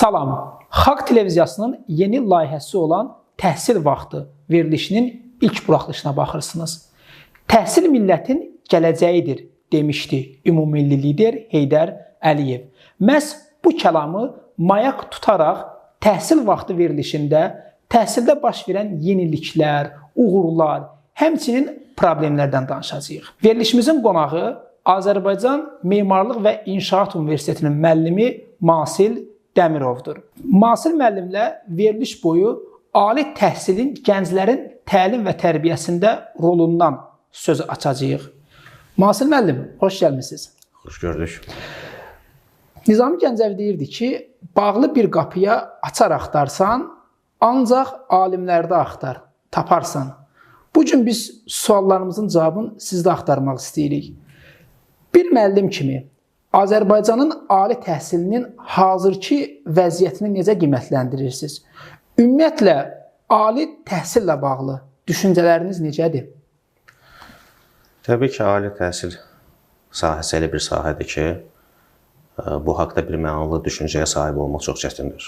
Salam. Xalq televiziyasının yeni layihəsi olan Təhsil vaxtı verilişinin ilk buraxılışına baxırsınız. Təhsil millətin gələcəyidir demişdi ümummilli lider Heydər Əliyev. Məhz bu kəlamı mayak tutaraq təhsil vaxtı verilişində təhsildə baş verən yeniliklər, uğurlar, həmçinin problemlərdən danışacağıq. Verilişimizin qonağı Azərbaycan Memarlıq və İnşaat Universitetinin müəllimi Masil Dəmirovdur. Masil müəllimlə veriliş boyu ali təhsilin gənclərin təlim və tərbiyəsində rolundan söz açacağıq. Masil müəllim, xoş gəlmisiniz. Xoş gördük. Nizami Gəncəvi deyirdi ki, bağlı bir qapıya açar axtarsan, ancaq alimlərdə axtar, taparsan. Bu gün biz suallarımızın cavabını sizdə axtarmaq istəyirik. Bir müəllim kimi Azərbaycanın ali təhsilinin hazırki vəziyyətini necə qiymətləndirirsiniz? Ümumiyyətlə, ali təhsillə bağlı düşüncələriniz necədir? Təbii ki, ali təhsil sahəsi elə bir sahədir ki, bu haqda bir mənalı düşüncəyə sahib olmaq çox çətindir.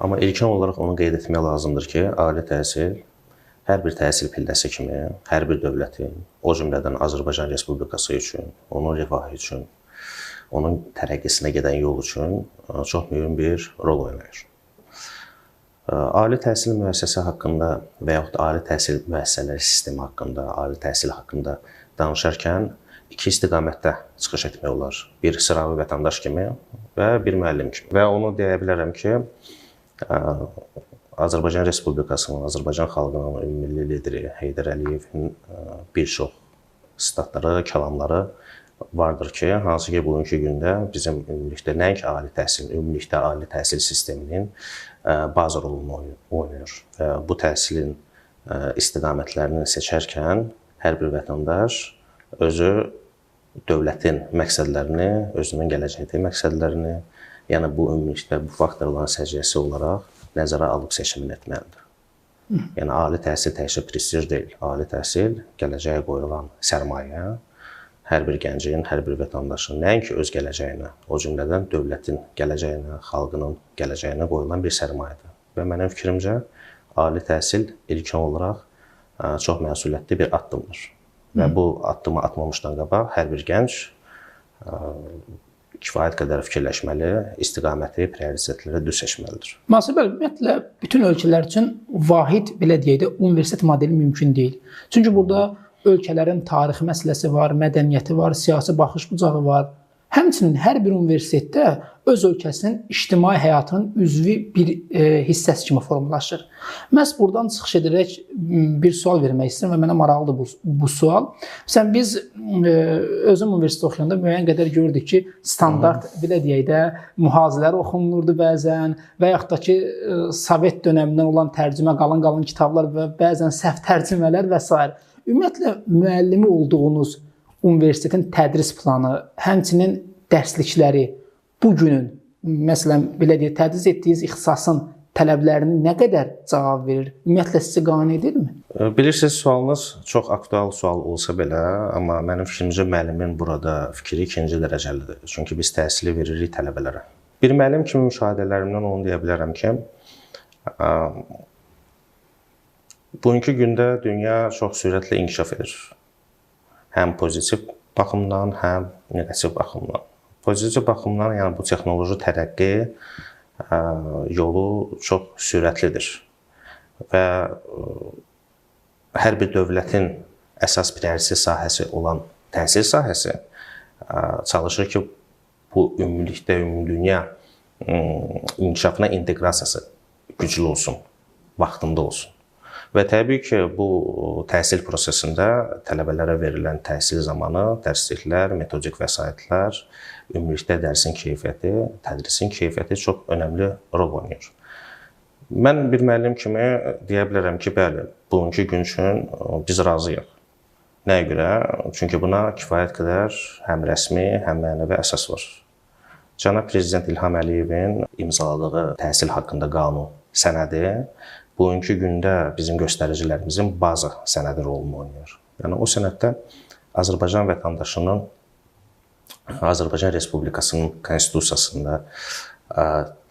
Amma ilkin olaraq onu qeyd etmək lazımdır ki, ali təhsil hər bir təhsil pilləsi kimi, hər bir dövlətin, o cümlədən Azərbaycan Respublikası üçün, onun rifahı üçün, onun tərəqqisinə gedən yol üçün çox mühüm bir rol oynayır. Ali təhsil müəssisəsi haqqında və yaxud ali təhsil müəssisələri sistemi haqqında, ali təhsil haqqında danışarkən iki istiqamətdə çıxış etmək olar. Bir sıravi vətəndaş kimi və bir müəllim kimi. Və onu deyə bilərəm ki, Azərbaycan Respublikasının, Azərbaycan xalqının ümummilli lideri Heydər Əliyevin bir çox statları, kəlamları vardır ki, hansı ki, bugünkü gündə bizim ümumilikdə nəinki ali təhsil, ümumilikdə ali təhsil sisteminin baza rolunu oynayır. Və bu təhsilin istiqamətlərini seçərkən hər bir vətəndaş özü dövlətin məqsədlərini, özünün gələcəkdəki məqsədlərini, yəni bu ümumilikdə bu faktorların səciyyəsi olaraq nəzərə alıb seçimini etməlidir. Yəni, ali təhsil təkcə prestij deyil. Ali təhsil gələcəyə qoyulan sərmayə, hər bir gəncin, hər bir vətəndaşın nəinki öz gələcəyinə, o cümlədən dövlətin gələcəyinə, xalqının gələcəyinə qoyulan bir sərmayədir. Və mənim fikrimcə, ali təhsil ilkin olaraq çox məsuliyyətli bir addımdır. Və bu addımı atmamışdan qabaq hər bir gənc kifayət qədər fikirləşməli, istiqaməti, prioritetləri düz seçməlidir. Masil bəy, ümumiyyətlə, bütün ölkələr üçün vahid, belə deyək də, universitet modeli mümkün deyil. Çünki burada ölkələrin tarixi məsələsi var, mədəniyyəti var, siyasi baxış bucağı var. Həmçinin hər bir universitetdə öz ölkəsinin ictimai həyatının üzvü bir hissəsi kimi formalaşır. Məhz buradan çıxış edərək bir sual vermək istəyirəm və mənə maraqlıdır bu sual. Məsələn, biz özüm universitet oxuyanda müəyyən qədər gördük ki, standart, belə deyək də, mühazilər oxunulurdu bəzən və yaxud da ki, Sovet dönəmindən olan tərcümə, qalın kitablar və bəzən səhv tərcümələr və s. Ümumiyyətlə, müəllimi olduğunuz universitetin tədris planı, həmçinin dərslikləri bugünün, məsələn, belə deyək, tədris etdiyiniz ixtisasın tələblərini nə qədər cavab verir? Ümumiyyətlə, sizi qane edirmi? Bilirsiniz, sualınız çox aktual sual olsa belə, amma mənim fikrimcə müəllimin burada fikri ikinci dərəcəlidir. Çünki biz təhsili veririk tələbələrə. Bir müəllim kimi müşahidələrimdən onu deyə bilərəm ki, bugünkü gündə dünya çox sürətlə inkişaf edir. Həm pozitiv baxımdan, həm negativ baxımdan. Pozitiv baxımdan, yəni bu texnoloji tərəqqi yolu çox sürətlidir və hər bir dövlətin əsas prioritet sahəsi olan təhsil sahəsi çalışır ki, bu ümumilikdə ümumdünya inkişafına inteqrasiyası güclü olsun, vaxtında olsun. Və təbii ki, bu təhsil prosesində tələbələrə verilən təhsil zamanı, dərsliklər, metodik vəsaitlər, ümumilikdə dərsin keyfiyyəti, tədrisin keyfiyyəti çox önəmli rol oynayır. Mən bir müəllim kimi deyə bilərəm ki, bəli, bugünkü gün üçün biz razıyıq. Nəyə görə? Çünki buna kifayət qədər həm rəsmi, həm mənəvi əsas var. Cənab Prezident İlham Əliyevin imzaladığı təhsil haqqında qanun sənədi bugünkü gündə bizim göstəricilərimizin baza sənədi rolunu oynayır. Yəni, o sənəddə Azərbaycan vətəndaşının Azərbaycan Respublikasının konstitusiyasında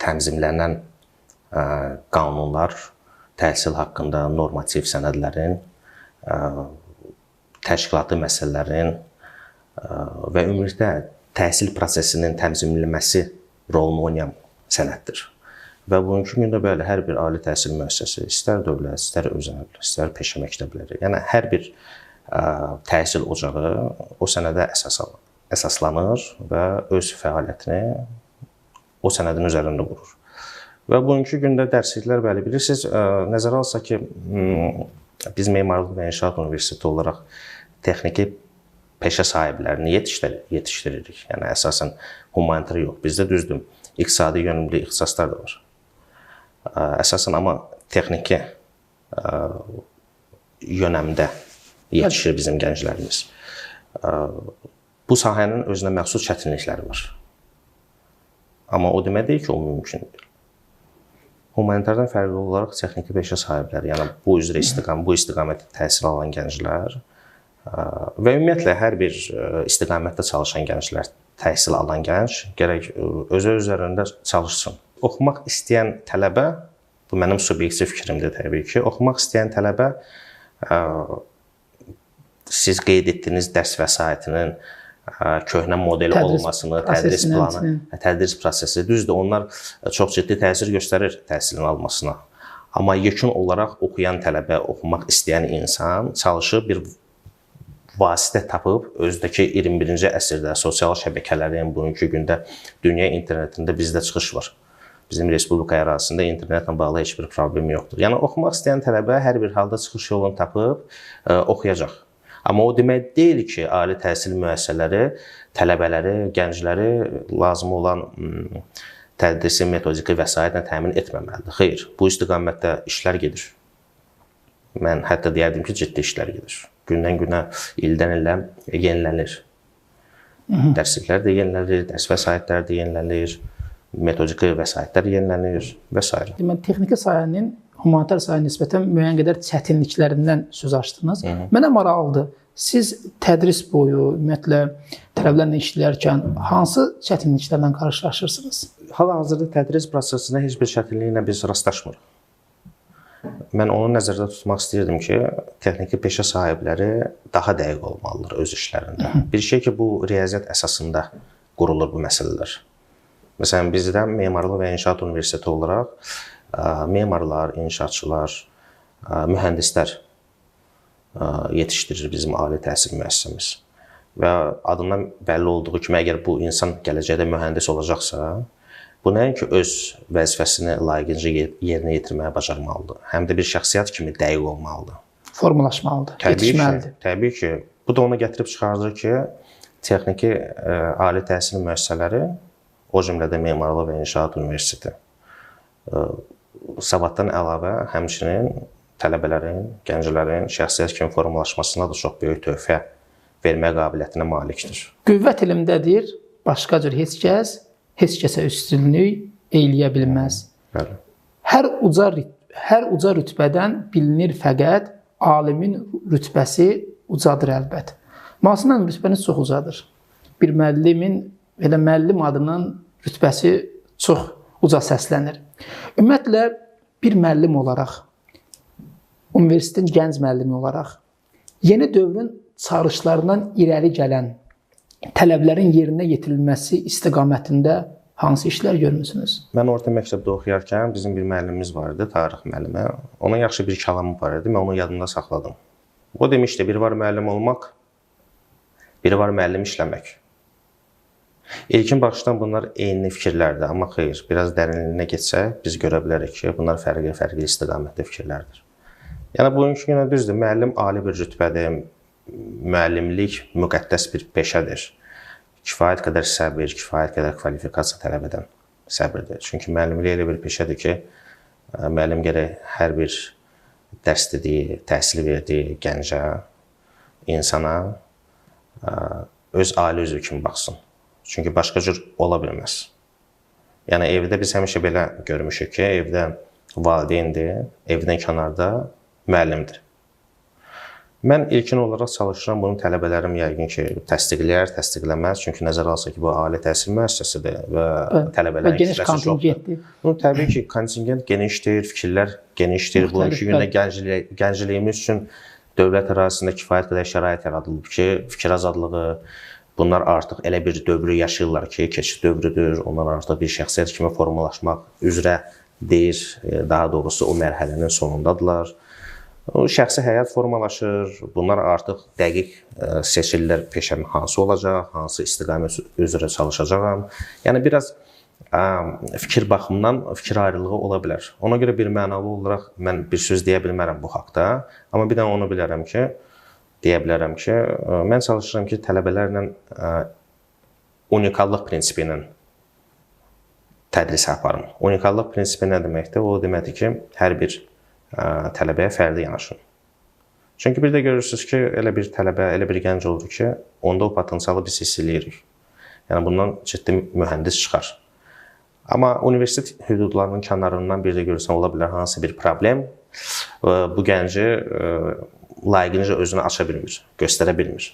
tənzimlənən qanunlar, təhsil haqqında normativ sənədlərin, təşkilati məsələlərin və ümumilikdə təhsil prosesinin tənzimlənməsi rolunu oynayan sənəddir. Və bugünkü gündə belə hər bir ali təhsil müəssisəsi, istər dövlət, istər özəl, istər peşə məktəbləri, yəni hər bir təhsil ocağı o sənədə əsaslanır və öz fəaliyyətini o sənədin üzərində qurur. Və bugünkü gündə dərsliklər belə bilirsiniz, nəzərə alsaq ki, biz Memarlıq və İnşaat Universiteti olaraq texniki peşə sahiblərini yetişdiririk. Yəni əsasən humanitar yox. Bizdə düzdür, iqtisadi yönümlü ixtisaslar da var. Əsasən amma texniki yönəmdə yetişir bizim gənclərimiz. Bu sahənin özünə məxsus çətinlikləri var. Amma o demək deyil ki, o mümkün deyil. Humanitardan fərqli olaraq texniki peşə sahibləri, yəni bu istiqamətdə təhsil alan gənclər və ümumiyyətlə hər bir istiqamətdə çalışan gənclər, təhsil alan gənc gərək özü üzərində çalışsın. Oxumaq istəyən tələbə, bu mənim subyektiv fikrimdir təbii ki, oxumaq istəyən tələbə siz qeyd etdiyiniz dərs vəsaitinin köhnə modeli olmasını, tədris planı, tədris prosesi, düzdür, onlar çox ciddi təsir göstərir təhsilin almasına. Amma yekun olaraq oxuyan tələbə, oxumaq istəyən insan çalışıb bir vasitə tapıb, özdəki 21-ci əsrdə sosial şəbəkələrin, bugünkü gündə dünya internetində bizdə çıxış var. Bizim Respublika ərazisində internetlə bağlı heç bir problem yoxdur. Yəni, oxumaq istəyən tələbə hər bir halda çıxış yolunu tapıb oxuyacaq. Amma o demək deyil ki, ali təhsil müəssisələri tələbələri, gəncləri lazım olan tədrisi, metodiki vəsaitlə təmin etməməlidir. Xeyr, bu istiqamətdə işlər gedir. Mən hətta deyərdim ki, ciddi işlər gedir. Gündən-günə, ildən-ilə yenilənir. Dərsliklər də yenilənir, dərs vəsaitlər də yenilənir, metodiki vəsaitlər yenilənir və s. Deməli, texniki sahənin humanitar sahəyə nisbətən müəyyən qədər çətinliklərindən söz açdınız. Mənə maraqlıdır. Siz tədris boyu, ümumiyyətlə, tələbələrlə işləyərkən hansı çətinliklərlə qarşılaşırsınız? Hal-hazırda tədris prosesində heç bir çətinliklə biz rastlaşmırıq. Mən onu nəzərdə tutmaq istəyirdim ki, texniki peşə sahibləri daha dəqiq olmalıdır öz işlərində. Bir şey ki, bu riyaziyyat əsasında qurulur bu məsələlər. Məsələn, bizdə Memarlıq və İnşaat Universiteti olaraq memarlar, inşaatçılar, mühəndislər yetişdirir bizim ali təhsil müəssisəmiz. Və adından bəlli olduğu kimi, əgər bu insan gələcəkdə mühəndis olacaqsa, bu nəinki öz vəzifəsini layiqincə yerinə yetirməyə bacarmalıdır. Həm də bir şəxsiyyət kimi dəqiq olmalıdır. Formalaşmalıdır, yetişməlidir. Təbii ki. Bu da onu gətirib çıxardır ki, texniki ali təhsil müəssisələri, o cümlədə Memarlıq və İnşaat Universiteti, savaddan əlavə həmçinin tələbələrin, gənclərin şəxsiyyət kimi formalaşmasına da çox böyük töhfə vermə qabiliyyətinə malikdir. Qüvvət elmdədir, başqa cür heç kəsə üstünlük eləyə bilməz. Bəli. Hər uca rütbədən bilinir fəqət alimin rütbəsi ucadır əlbət. Məsələn, rütbəniz çox ucadır. Bir müəllimin, elə müəllim adının rütbəsi çox uca səslənir. Ümumiyyətlə, bir müəllim olaraq, universitetin gənc müəllimi olaraq, yeni dövrün çağırışlarından irəli gələn tələblərin yerinə yetirilməsi istiqamətində hansı işlər görmüsünüz? Mən orta məktəbdə oxuyarkən bizim bir müəllimimiz var idi, tarix müəllimi. Onun yaxşı bir kəlamı var idi, mən onu yadımda saxladım. O demişdi, biri var müəllim olmaq, biri var müəllim işləmək. İlkin baxışdan bunlar eyni fikirlərdir, amma xeyr, biraz dərinliyinə getsək, biz görə bilərik ki, bunlar fərqli istiqamətli fikirlərdir. Yəni, bugünkü günə düzdür, müəllim ali bir rütbədir, müəllimlik müqəddəs bir peşədir. Kifayət qədər səbir, kifayət qədər kvalifikasiya tələb edən səbirdir. Çünki müəllimlik elə bir peşədir ki, müəllim gərək hər bir dərs dediyi, təhsil verdiyi gəncə, insana öz ailə üzvü kimi baxsın. Çünki başqa cür ola bilməz. Yəni, evdə biz həmişə belə görmüşük ki, evdə valideyndir, evdən kənarda müəllimdir. Mən ilkin olaraq çalışıram, bunu tələbələrim yəqin ki, təsdiqləyər, təsdiqləməz. Çünki nəzərə alsa ki, bu ali təhsil müəssisəsidir və tələbələrin geniş kontingentdir. Təbii ki, kontingent genişdir, fikirlər genişdir. Bugünkü gündə gəncliyimiz üçün dövlət ərazisində kifayət qədər şərait yaradılıb ki, fikir azadlığı, bunlar artıq elə bir dövrü yaşayırlar ki, keçid dövrüdür. Onlar artıq bir şəxsiyyət kimi formalaşmaq üzrə deyir, daha doğrusu o mərhələnin sonundadırlar. O şəxsi həyat formalaşır. Bunlar artıq dəqiq seçirlər peşəm hansı olacaq, hansı istiqamət üzrə çalışacağam. Yəni biraz fikir baxımından fikir ayrılığı ola bilər. Ona görə bir mənalı olaraq mən bir söz deyə bilmərəm bu haqqda. Amma bir də onu deyə bilərəm ki, mən çalışıram ki, tələbələrlə unikallıq prinsipi ilə tədris aparım. Unikallıq prinsipi nə deməkdir? O deməkdir ki, hər bir tələbəyə fərdi yanaşın. Çünki bir də görürsünüz ki, elə bir tələbə, elə bir gənc olur ki, onda o potensialı biz hiss eləyirik. Yəni bundan ciddi mühəndis çıxar. Amma universitet hüdudlarının kənarından bir də görürsən, ola bilər hansısa bir problem bu gənci layiqincə özünü aça bilmir, göstərə bilmir.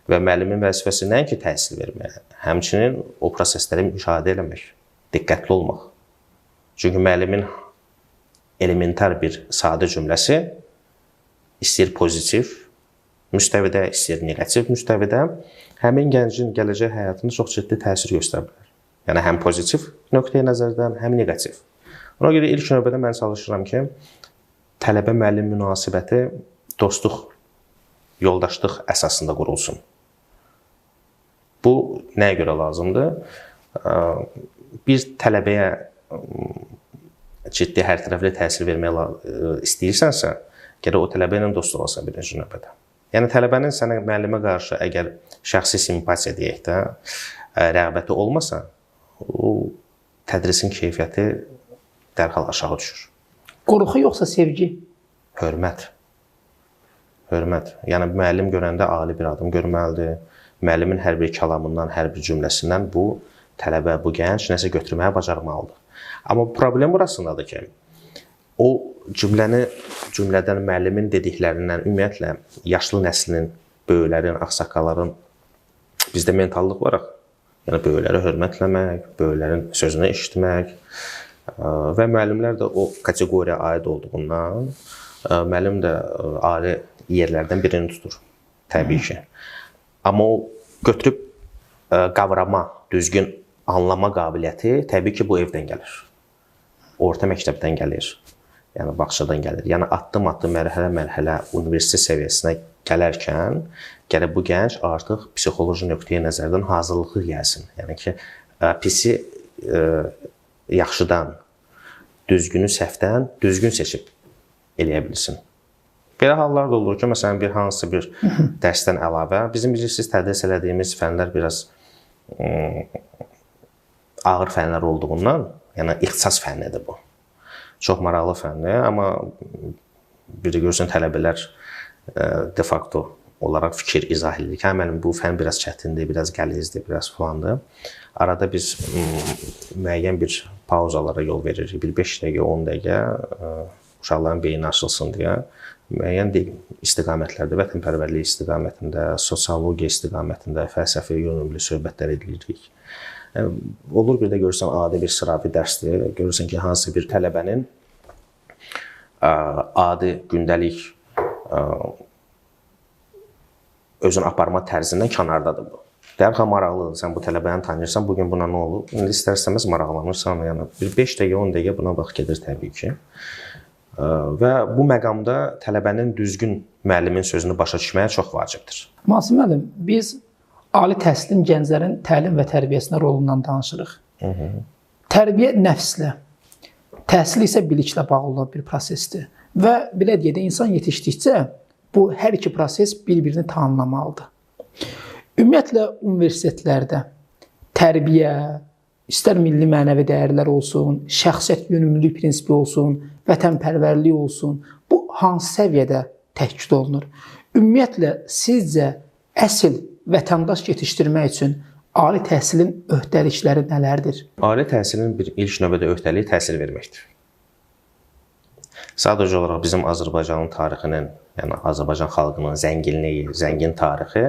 Və müəllimin vəzifəsi nəinki təhsil vermək, həmçinin o prosesləri müşahidə eləmək, diqqətli olmaq. Çünki müəllimin elementar bir sadə cümləsi istəyir pozitiv müstəvidə, istəyir negativ müstəvidə həmin gəncin gələcək həyatında çox ciddi təsir göstərə bilər. Yəni həm pozitiv nöqteyi nəzərdən, həm negativ. Ona görə ilk növbədə mən çalışıram ki, tələbə-müəllim münasibəti dostluq, yoldaşlıq əsasında qurulsun. Bu nəyə görə lazımdır? Bir tələbəyə ciddi, hər tərəfli təsir vermək istəyirsənsə, gərək o tələbə ilə dost olasan birinci növbədə. Yəni tələbənin sənə müəllimə qarşı əgər şəxsi simpatiya deyək də, rəğbəti olmasa, o tədrisin keyfiyyəti dərhal aşağı düşür. Qorxu yoxsa sevgi? Hörmət. Hörmət. Yəni müəllim görəndə ali bir adam görməlidir. Müəllimin hər bir kəlamından, hər bir cümləsindən bu tələbə, bu gənc nəsə götürməyə bacarmalıdır. Amma problem burasındadır ki, o cümlədən müəllimin dediklərindən ümumiyyətlə yaşlı nəslinin, böyüklərin, ağsaqqalların bizdə mentallıq var. Yəni böyükləri hörmətləmək, böyüklərin sözünü eşitmək və müəllimlər də o kateqoriyaya aid olduğundan müəllim də ali yerlərdən birini tutur, təbii ki. Amma o götürüb qavrama, düzgün anlama qabiliyyəti təbii ki, bu evdən gəlir. Orta məktəbdən gəlir, yəni bağçadan gəlir. Yəni addım-addım, mərhələ-mərhələ universitet səviyyəsinə gələrkən, gərək bu gənc artıq psixoloji nöqteyi nəzərdən hazırlıqlı gəlsin. Yəni ki, pisi yaxşıdan, düzgünü səhvdən düzgün seçib eləyə bilsin. Belə hallar da olur ki, məsələn, bir hansısa bir dərsdən əlavə, bizim bilirsiniz, tədris elədiyimiz fənlər biraz ağır fənlər olduğundan, yəni ixtisas fənnidir bu. Çox maraqlı fəndir, amma bir də görürsən tələbələr de facto olaraq fikir izah edir ki, mənim bu fən biraz çətindir, biraz qəlizdir, biraz falandır. Arada biz müəyyən bir pauzalara yol veririk, bir 5 dəqiqə, 10 dəqiqə uşaqların beyni açılsın deyə. Müəyyən istiqamətlərdə, vətənpərvərlik istiqamətində, sosiologiya istiqamətində, fəlsəfi yönümlü söhbətlər edirik. Olur bir də görürsən, adi bir sıravi dərsdir. Görürsən ki, hansısa bir tələbənin adi gündəlik özünü aparma tərzindən kənardadır bu. Dərhal maraqlıdır, sən bu tələbəni tanıyırsan, bugün buna nə olub? İndi istər-istəməz maraqlanırsan, yəni bir 5 dəqiqə, 10 dəqiqə buna vaxt gedir təbii ki. Və bu məqamda tələbənin düzgün müəllimin sözünü başa düşməyə çox vacibdir. Masim müəllim, biz ali təhsilin gənclərin təlim və tərbiyəsinə rolundan danışırıq. Tərbiyə nəfslə, təhsil isə biliklə bağlı olan bir prosesdir. Və belə deyək də, insan yetişdikcə bu hər iki proses bir-birini tanımlamalıdır. Ümumiyyətlə, universitetlərdə tərbiyə, istər milli mənəvi dəyərlər olsun, şəxsiyyət yönümlülük prinsipi olsun, vətənpərvərlik olsun, bu hansı səviyyədə təhkil olunur? Ümumiyyətlə, sizcə əsl vətəndaş yetişdirmək üçün ali təhsilin öhdəlikləri nələrdir? Ali təhsilin bir ilk növbədə öhdəliyi təhsil verməkdir. Sadəcə olaraq bizim Azərbaycanın tarixinin, yəni Azərbaycan xalqının zənginliyi, zəngin tarixi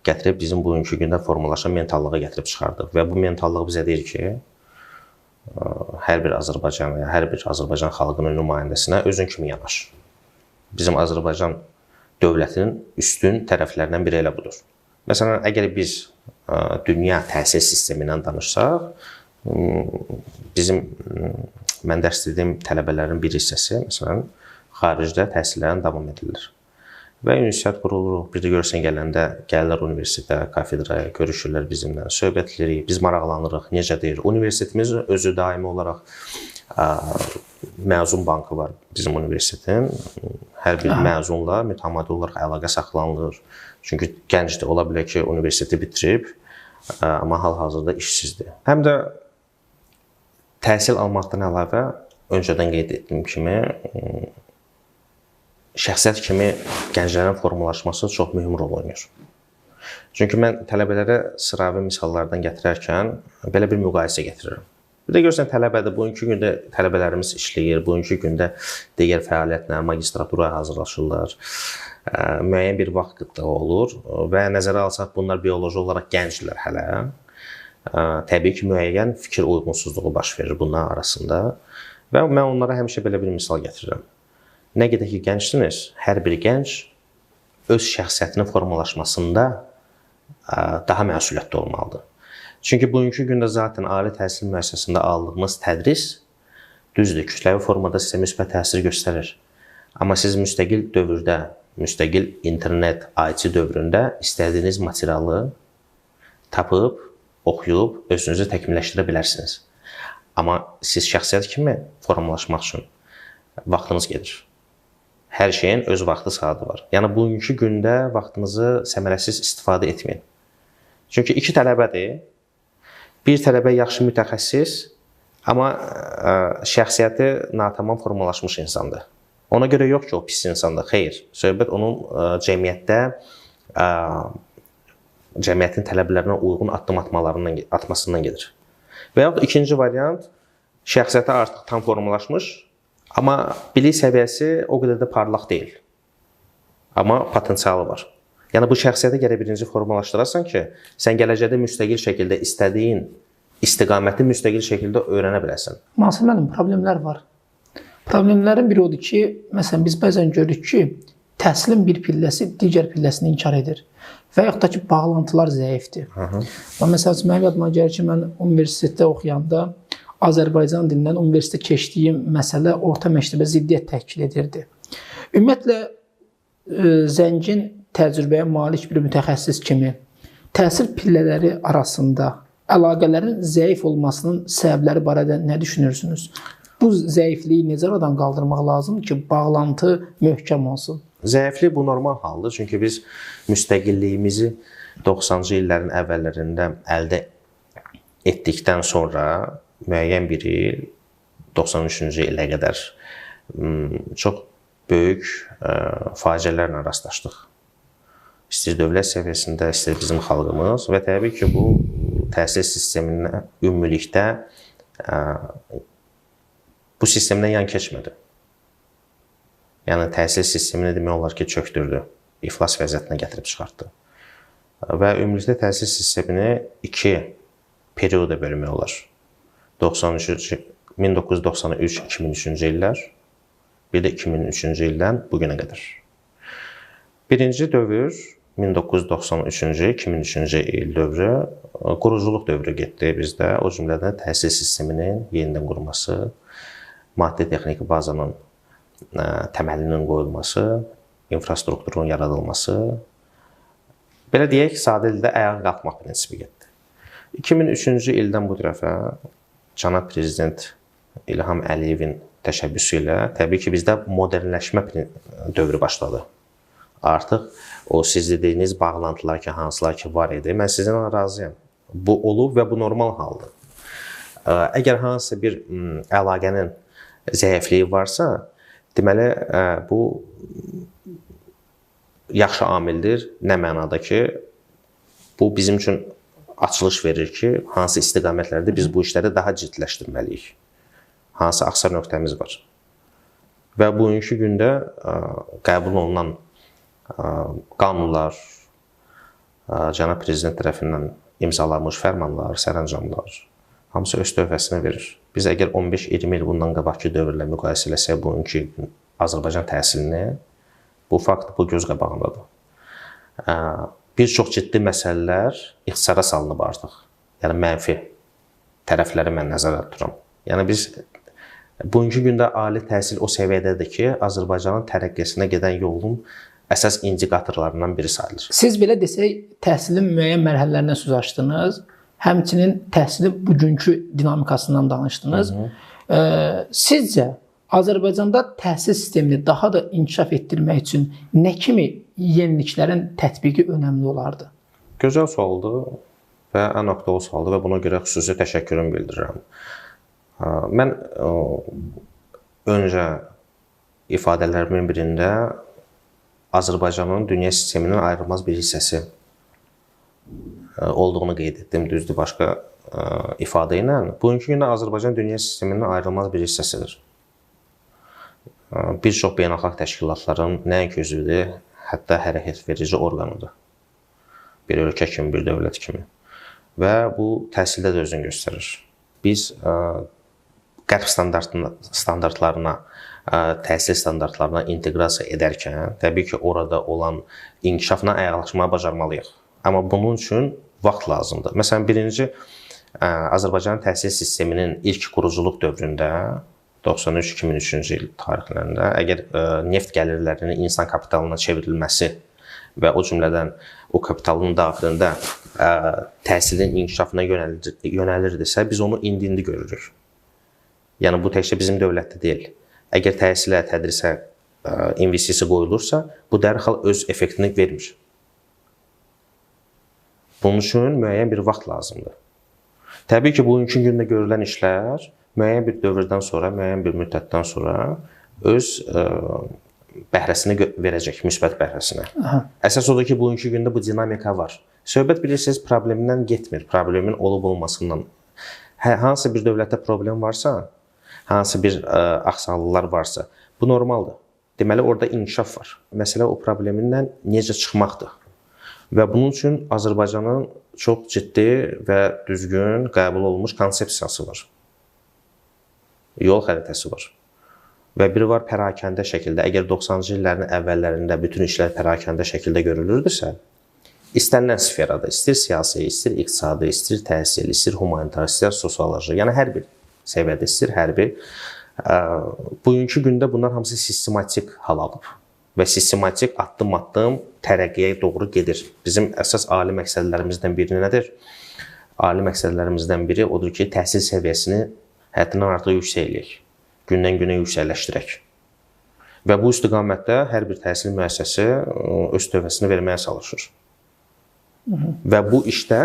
gətirib bizim bugünkü gündə formalaşan mentallığa gətirib çıxardı. Və bu mentallıq bizə deyir ki, hər bir Azərbaycan xalqının nümayəndəsinə özün kimi yanaş. Bizim Azərbaycan dövlətinin üstün tərəflərindən biri elə budur. Məsələn, əgər biz dünya təhsil sistemindən danışsaq, mən dərs dediyim tələbələrin bir hissəsi, məsələn, xaricdə təhsillərini davam edirlər. Və ünsiyyət qurulur, bir də görürsən gələndə gəlirlər universitetə, kafedraya, görüşürlər bizimlə, söhbət edirik, biz maraqlanırıq, necədir? Universitetimiz özü daimi olaraq məzun bankı var bizim universitetin. Hər bir məzunla mütəmadi olaraq əlaqə saxlanılır. Çünki gəncdir, ola bilər ki, universiteti bitirib, amma hal-hazırda işsizdir. Həm də təhsil almaqdan əlavə, öncədən qeyd etdiyim kimi, şəxsiyyət kimi gənclərin formalaşması çox mühüm rol oynayır. Çünki mən tələbələrə sıravi misallardan gətirərkən belə bir müqayisə gətirirəm. Bir də görürsən tələbədir, bugünkü gündə tələbələrimiz işləyir, bugünkü gündə digər fəaliyyətlər, magistraturaya hazırlaşırlar, müəyyən bir vaxt qıtlığı olur və nəzərə alsaq bunlar bioloji olaraq gəncdirlər hələ. Təbii ki, müəyyən fikir uyğunsuzluğu baş verir bunların arasında və mən onlara həmişə belə bir misal gətirirəm. Nə qədər ki, gəncsiniz, hər bir gənc öz şəxsiyyətinin formalaşmasında daha məsuliyyətli olmalıdır. Çünki bugünkü gündə zaten ali təhsil müəssisəsində aldığımız tədris düzdür, kütləvi formada sizə müsbət təsir göstərir. Amma siz müstəqil dövrdə, müstəqil internet, IT dövründə istədiyiniz materialı tapıb, oxuyub, özünüzü təkmilləşdirə bilərsiniz. Amma siz şəxsiyyət kimi formalaşmaq üçün vaxtınız gedir. Hər şeyin öz vaxtı saatı var. Yəni, bugünkü gündə vaxtınızı səmərəsiz istifadə etməyin. Çünki iki tələbədir. Bir tələbə yaxşı mütəxəssis, amma şəxsiyyəti natamam formalaşmış insandır. Ona görə yox ki, o pis insandır. Xeyr, söhbət onun cəmiyyətin tələblərinə uyğun addım atmasından gedir. Və yaxud ikinci variant, şəxsiyyəti artıq tam formalaşmış, amma bilik səviyyəsi o qədər də parlaq deyil. Amma potensialı var. Yəni, bu şəxsiyyəti gərək birinci formalaşdırasan ki, sən gələcəkdə müstəqil şəkildə istədiyin istiqaməti müstəqil şəkildə öyrənə biləsən. Nasir müəllim, problemlər var. Problemlərin biri odur ki, məsələn, biz bəzən görürük ki, təhsilin bir pilləsi digər pilləsini inkar edir və yaxud da ki, bağlantılar zəifdir. Məsələn, mənim yadıma gəlir ki, mən universitetdə oxuyanda Azərbaycan dilindən universitetə keçdiyim məsələ orta məktəbə ziddiyyət təşkil edirdi. Ümumiyyətlə, zəngin təcrübəyə malik bir mütəxəssis kimi təhsil pillələri arasında əlaqələrin zəif olmasının səbəbləri barədə nə düşünürsünüz? Bu zəifliyi necə aradan qaldırmaq lazımdır ki, bağlantı möhkəm olsun? Zəiflik bu normal haldır. Çünki biz müstəqilliyimizi 90-cı illərin əvvəllərində əldə etdikdən sonra müəyyən bir il, 93-cü ilə qədər çox böyük faciələrlə rastlaşdıq. İstir dövlət səviyyəsində, istir bizim xalqımız və təbii ki, bu təhsil sisteminə ümumilikdə bu sistemdən yan keçmədi. Yəni, təhsil sistemini demək olar ki, çökdürdü, iflas vəziyyətinə gətirib çıxartdı. Və ümumilikdə təhsil sistemini iki perioda bölmək olar. 1993-2003-cü illər, bir də 2003-cü ildən bugünə qədər. Birinci dövr 1993-2003-cü il dövrü quruculuq dövrü getdi bizdə. O cümlədən təhsil sisteminin yenidən qurulması, maddi-texniki bazanın təməlinin qoyulması, infrastrukturun yaradılması, belə deyək, sadə dildə ayağa qalxmaq prinsipi getdi. 2003-cü ildən bu tərəfə cənab prezident İlham Əliyevin təşəbbüsü ilə təbii ki, bizdə modernləşmə dövrü başladı. Artıq o siz dediyiniz bağlantılar ki, hansılar ki var idi, mən sizinlə razıyam. Bu olub və bu normal haldır. Əgər hansısa bir əlaqənin zəifliyi varsa, deməli, bu yaxşı amildir. Nə mənada ki, bu bizim üçün açılış verir ki, hansı istiqamətlərdə biz bu işləri daha ciddiləşdirməliyik. Hansı axsar nöqtəmiz var. Və bugünkü gündə qəbul olunan qanunlar, cənab prezident tərəfindən imzalanmış fərmanlar, sərəncamlar hamısı öz töhfəsini verir. Biz əgər 15-20 il bundan qabaqki dövrlə müqayisə eləsək bugünkü Azərbaycan təhsilini, bu fakt bu göz qabağındadır. Bir çox ciddi məsələlər ixtisara salınıb artıq. Yəni mənfi tərəfləri mən nəzərdə tuturam. Yəni biz bugünkü gündə ali təhsil o səviyyədədir ki, Azərbaycanın tərəqqisinə gedən yolun əsas indikatorlarından biri sayılır. Siz belə desək, təhsilin müəyyən mərhələlərindən söz açdınız. Həmçinin təhsilin bugünkü dinamikasından danışdınız. Sizcə Azərbaycanda təhsil sistemini daha da inkişaf etdirmək üçün nə kimi yeniliklərin tətbiqi önəmli olardı? Gözəl sualdır və ən nöqtəli sualdır və buna görə xüsusi təşəkkürümü bildirirəm. Mən öncə ifadələrimin birində Azərbaycanın dünya sisteminin ayrılmaz bir hissəsi olduğunu qeyd etdim, düzdür, başqa ifadə ilə. Bugünkü gündə Azərbaycan dünya sisteminin ayrılmaz bir hissəsidir. Bir çox beynəlxalq təşkilatların nəinki üzvüdür, hətta hərəkət verici orqanıdır. Bir ölkə kimi, bir dövlət kimi. Və bu təhsildə də özünü göstərir. Biz qərb standartlarına, təhsil standartlarına inteqrasiya edərkən, təbii ki, orada olan inkişafla əyaqlaşmağı bacarmalıyıq. Amma bunun üçün vaxt lazımdır. Məsələn, birinci Azərbaycan təhsil sisteminin ilk quruculuq dövründə 93-2003-cü il tarixlərində əgər neft gəlirlərinin insan kapitalına çevrilməsi və o cümlədən o kapitalın daxilində təhsilin inkişafına yönəlirdisə, biz onu indi görürük. Yəni, bu təkcə bizim dövlətdə deyil. Əgər təhsilə, tədrisə investisiya qoyulursa, bu dərhal öz effektini vermir. Bunun üçün müəyyən bir vaxt lazımdır. Təbii ki, bugünkü gündə görülən işlər müəyyən bir dövrdən sonra, müəyyən bir müddətdən sonra öz bəhrəsini verəcək, müsbət bəhrəsini. Əsas odur ki, bugünkü gündə bu dinamika var. Söhbət bilirsiniz, problemdən getmir, problemin olub-olmasından. Hansı bir dövlətdə problem varsa, hansı bir axsaqlıqlar varsa, bu normaldır. Deməli, orada inkişaf var. Məsələ o problemindən necə çıxmaqdır. Və bunun üçün Azərbaycanın çox ciddi və düzgün qəbul olunmuş konsepsiyası var. Yol xəritəsi var. Və biri var pərakəndə şəkildə. Əgər 90-cı illərin əvvəllərində bütün işlər pərakəndə şəkildə görülürdüsə, istənilən sferada, istir siyasi, istir iqtisadi, istir təhsil, istir humanitar, istir sosioloji, yəni hər bir səviyyədə, istir hərbi, bugünkü gündə bunlar hamısı sistematik hal alıb və sistematik addım-addım tərəqqiyə doğru gedir. Bizim əsas ali məqsədlərimizdən biri nədir? Ali məqsədlərimizdən biri odur ki, təhsil səviyyəsini həddindən artıq yüksəkləyək, gündən-günə yüksəkləşdirək. Və bu istiqamətdə hər bir təhsil müəssisəsi öz tövhəsini verməyə çalışır. Və bu işdə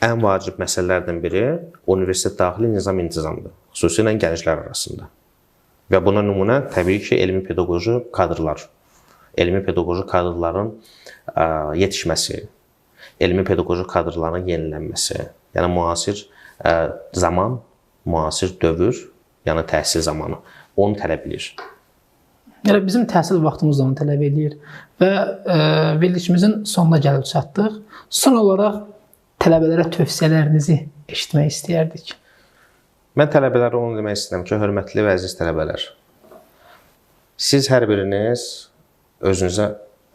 ən vacib məsələlərdən biri universitet daxili nizam-intizamdır, xüsusilə gənclər arasında. Və buna nümunə təbii ki, elmi-pedaqoji kadrlar, elmi-pedaqoji kadrların yetişməsi, elmi-pedaqoji kadrların yenilənməsi, yəni müasir zaman, müasir dövr, yəni təhsil zamanı onu tələb edir. Yəni bizim təhsil vaxtımız da onu tələb edir və verilişimizin sonuna gəlib çatdıq. Son olaraq tələbələrə tövsiyələrinizi eşitmək istəyərdik. Mən tələbələrə onu demək istəyirəm ki, hörmətli və əziz tələbələr, siz hər biriniz özünüzə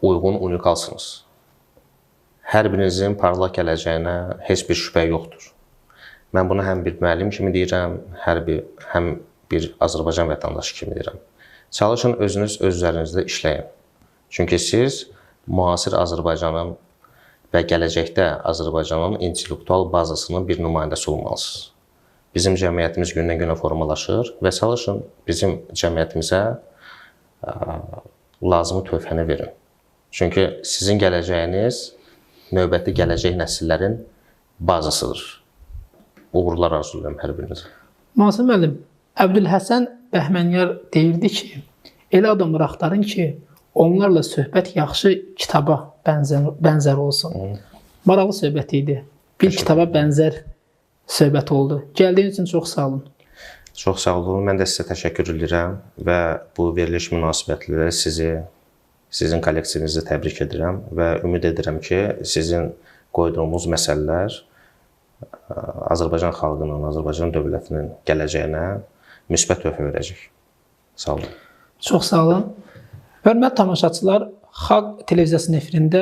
uyğun, unikalsınız. Hər birinizin parlaq gələcəyinə heç bir şübhə yoxdur. Mən bunu həm bir müəllim kimi deyirəm, həm bir Azərbaycan vətəndaşı kimi deyirəm. Çalışın özünüz öz üzərinizdə işləyin. Çünki siz müasir Azərbaycanın və gələcəkdə Azərbaycanın intellektual bazasının bir nümayəndəsi olmalısınız. Bizim cəmiyyətimiz gündən-günə formalaşır və çalışın bizim cəmiyyətimizə lazımi tövhəni verin. Çünki sizin gələcəyiniz növbəti gələcək nəsillərin bazasıdır. Uğurlar arzulayıram hər birinizə. Mansur müəllim, Əbdülhəsən Bəhmənyar deyirdi ki, elə adamlar axtarın ki, onlarla söhbət yaxşı kitaba bənzər olsun. Maraqlı söhbət idi. Bir kitaba bənzər söhbət oldu. Gəldiyiniz üçün çox sağ olun. Çox sağ olun. Mən də sizə təşəkkür edirəm və bu veriliş münasibətilə sizin kollektivinizi təbrik edirəm və ümid edirəm ki, sizin qoyduğunuz məsələlər Azərbaycan xalqının, Azərbaycan dövlətinin gələcəyinə müsbət töhfə verəcək. Sağ olun. Çox sağ olun. Hörmətli tamaşaçılar, Xalq Televiziyasının efirində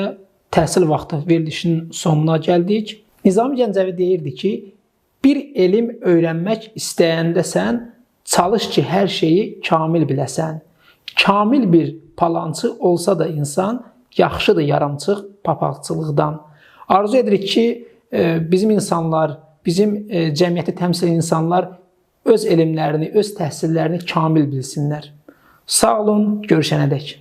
təhsil vaxtı verilişinin sonuna gəldik. Nizami Gəncəvi deyirdi ki, bir elm öyrənmək istəyəndəsən, çalış ki, hər şeyi kamil biləsən. Kamil bir palançı olsa da insan, yaxşıdır yaramçıq papaqçılıqdan. Arzu edirik ki, bizim insanlar, bizim cəmiyyəti təmsil edən insanlar öz elmlərini, öz təhsillərini kamil bilsinlər. Sağ olun, görüşənədək.